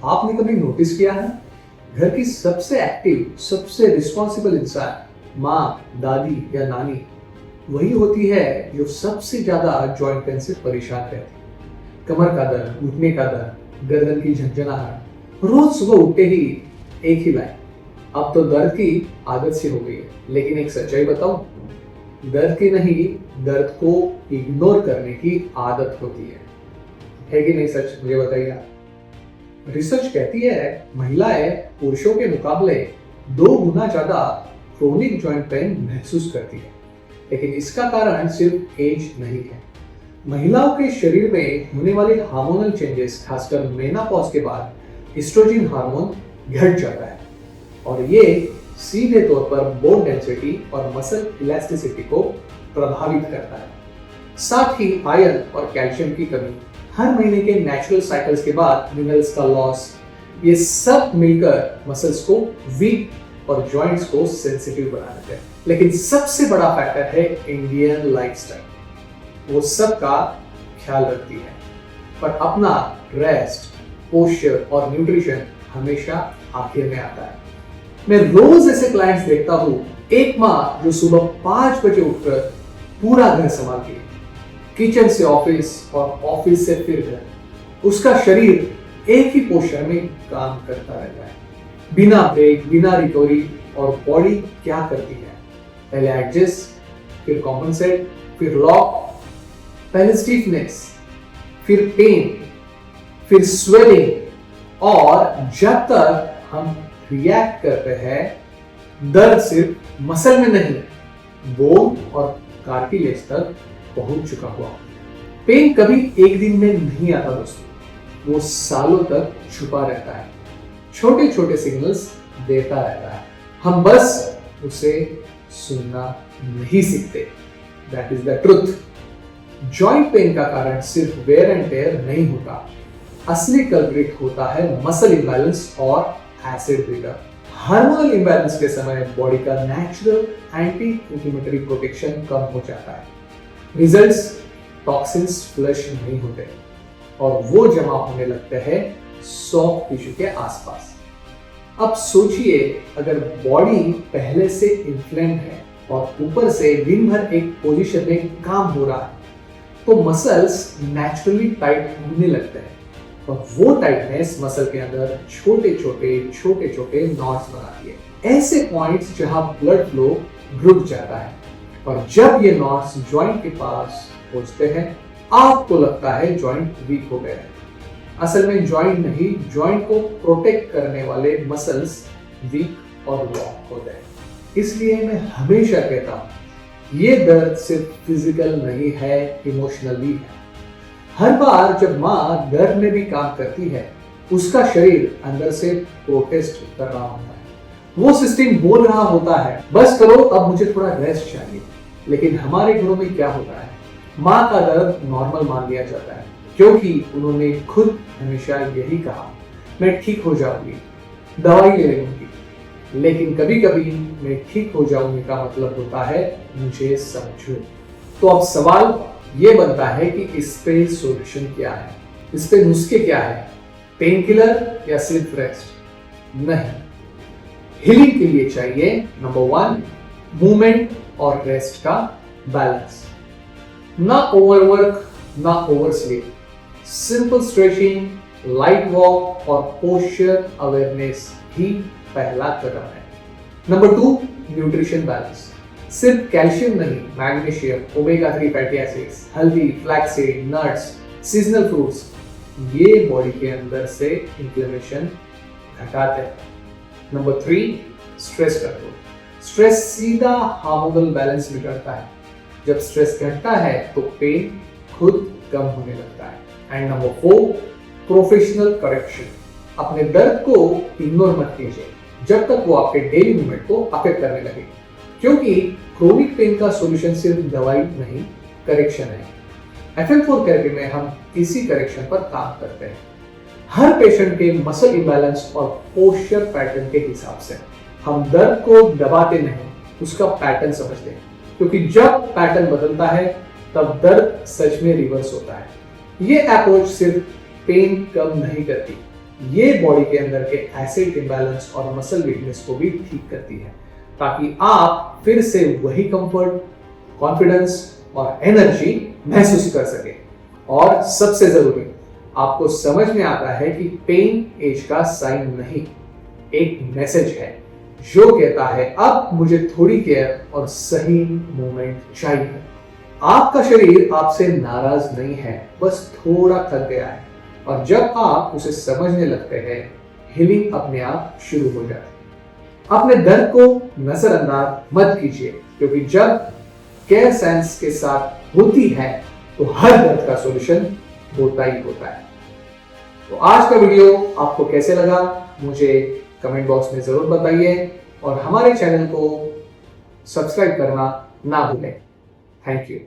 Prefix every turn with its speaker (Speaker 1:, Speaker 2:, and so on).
Speaker 1: आपने कभी नोटिस किया है, घर की सबसे एक्टिव, सबसे रिस्पॉन्सिबल इंसान माँ, दादी या नानी वही होती है जो सबसे ज्यादा जॉइंट पेन से परेशान रहती है। कमर का दर्द, घुटने का दर्द, गर्दन की झंझनाहट, रोज सुबह उठते ही एक ही लाइन, अब तो दर्द की आदत सी हो गई है। लेकिन एक सच्चाई बताऊं, दर्द की नहीं, दर्द को इग्नोर करने की आदत होती है कि नहीं? सच मुझे बताइए आप। रिसर्च कहती है महिलाएं पुरुषों के मुकाबले 2 गुना ज्यादा क्रोनिक जॉइंट पेन महसूस करती है। लेकिन इसका कारण सिर्फ एज नहीं है। महिलाओं के शरीर में होने वाले हार्मोनल चेंजेस, खासकर मेनोपॉज के बाद एस्ट्रोजन हार्मोन घट जाता है और ये सीधे तौर पर बोन डेंसिटी और मसल इलास्टिसिटी को प्रभावित करता है। साथ ही आयरन और कैल्शियम की कमी, हर महीने के नेचुरल साइकिल्स के बाद मिनरल्स का लॉस, ये सब मिलकर मसल्स को वीक और जॉइंट्स को सेंसिटिव बना देते हैं। लेकिन सबसे बड़ा फैक्टर है इंडियन लाइफस्टाइल। वो सब का ख्याल रखती है, पर अपना रेस्ट, पोस्चर और न्यूट्रिशन हमेशा आखिर में आता है। मैं रोज ऐसे क्लाइंट्स देखता हूँ, एक माँ जो सुबह 5 बजे उठकर पूरा घर संभालती है, किचन से ऑफिस और ऑफिस से फिर घर, उसका शरीर एक ही पोस्चर में काम करता रहता है, बिना ब्रेक, बिना रिकवरी। और बॉडी क्या करती है? पहले एडजस्ट, फिर कॉम्पनसेट, फिर लॉक, पहले स्टिफनेस, फिर पेन, फिर स्वेलिंग, और जब तक हम रिएक्ट करते हैं, दर्द सिर्फ मसल में नहीं, बोन और कार्टिलेज तक पहुंच चुका हुआ। पेन कभी एक दिन में नहीं आता दोस्तों, वो सालों तक छुपा रहता है, छोटे छोटे सिग्नल्स देता रहता है, हम बस उसे सुनना नहीं सीखते। That is the truth. Joint pain का कारण सिर्फ वेयर एंड टेयर नहीं होता, असली कल्प्रिट होता है मसल इंबैलेंस और एसिड बिल्डअप। हार्मोनल इंबैलेंस के समय बॉडी का नेचुरल एंटी इंफ्लेमेटरी प्रोटेक्शन कम हो जाता है, रिजल्ट्स टॉक्सिन्स फ्लश नहीं होते और वो जमा होने लगते हैं सॉफ्ट टिश्यू के आसपास। अब सोचिए, अगर बॉडी पहले से इन्फ्लेम्ड है और ऊपर से दिन भर एक पोजीशन में काम हो रहा है, तो मसल्स नेचुरली टाइट होने लगते हैं और वो टाइटनेस मसल के अंदर छोटे छोटे नॉट्स बनाती है, ऐसे पॉइंट्स जहां ब्लड फ्लो रुक जाता है। और जब ये नॉट्स जॉइंट के पास पहुंचते हैं, आपको लगता है जॉइंट वीक हो गए हैं। असल में जॉइंट नहीं, जॉइंट को प्रोटेक्ट करने वाले मसल्स वीक और लॉक होते हैं। इसलिए मैं हमेशा कहता हूं, ये दर्द सिर्फ फिजिकल नहीं है, इमोशनल भी है। हर बार जब माँ दर्द में भी काम करती है, उसका शरीर अंदर से प्रोटेस्ट कर रहा होता है, वो सिस्टम बोल रहा होता है, बस करो, अब मुझे थोड़ा रेस्ट चाहिए। लेकिन हमारे घरों में क्या होता है, माँ का दर्द नॉर्मल मान लिया जाता है, क्योंकि उन्होंने खुद हमेशा यही कहा, मैं ठीक हो जाऊंगी, दवाई ले लूंगी। लेकिन कभी कभी मैं ठीक हो जाऊंगी का मतलब होता है मुझे समझो। तो अब सवाल ये बनता है कि इस पे सॉल्यूशन क्या है, इस पे नुस्खे क्या है? पेन किलर या सिर्फ रेस्ट? नहीं, हीलिंग के लिए चाहिए नंबर 1 मूवमेंट और रेस्ट का बैलेंस। ना ओवरवर्क, ना over sleep, simple stretching, light walk और पोस्चर अवेयरनेस ही पहला कदम है। Number 2 nutrition balance. सिर्फ कैल्शियम नहीं, मैग्नीशियम, ओमेगा 3 फैटी एसिड्स, हल्दी, फ्लैक्सीड, नट्स, सीजनल फ्रूट्स, ये बॉडी के अंदर से इन्फ्लेमेशन घटाते हैं। Number 3 stress control. स्ट्रेस सीधा हार्मोनल बैलेंस बिगड़ता है। जब स्ट्रेस घटता है तो पेन खुद कम होने लगता है। And number 4 professional correction. अपने दर्द को इग्नोर मत कीजिए जब तक वो आपके डेली मूवमेंट को अफेक्ट करने लगे, क्योंकि क्रोनिक पेन का सॉल्यूशन सिर्फ दवाई नहीं, करेक्शन है। FM4 थेरेपी में हम इसी करेक्शन पर काम करते हैं, हर पेशेंट के मसल इंबैलेंस और पोस्चर पैटर्न के हिसाब से। हम दर्द को दबाते नहीं, उसका पैटर्न समझते हैं, क्योंकि जब पैटर्न बदलता है तब दर्द सच में रिवर्स होता है। ये अप्रोच सिर्फ पेन कम नहीं करती, ये बॉडी के अंदर के एसिड इम्बैलेंस और मसल वीकनेस को भी ठीक करती है, ताकि आप फिर से वही कंफर्ट, कॉन्फिडेंस और एनर्जी महसूस कर सके। और सबसे जरूरी, आपको समझ में आता है कि पेन एज का साइन नहीं, एक मैसेज है जो कहता है अब मुझे थोड़ी केयर और सही मूवमेंट चाहिए। आपका शरीर आपसे नाराज नहीं है, बस थोड़ा थक गया है, और जब आप उसे समझने लगते हैं, हीलिंग अपने आप शुरू हो जाती है। अपने दर्द को नजरअंदाज मत कीजिए, क्योंकि जब केयर सेंस के साथ होती है तो हर दर्द का सॉल्यूशन होता ही होता है। तो आज का वीडियो आपको कैसे लगा मुझे कमेंट बॉक्स में जरूर बताइए, और हमारे चैनल को सब्सक्राइब करना ना भूलें। Thank you.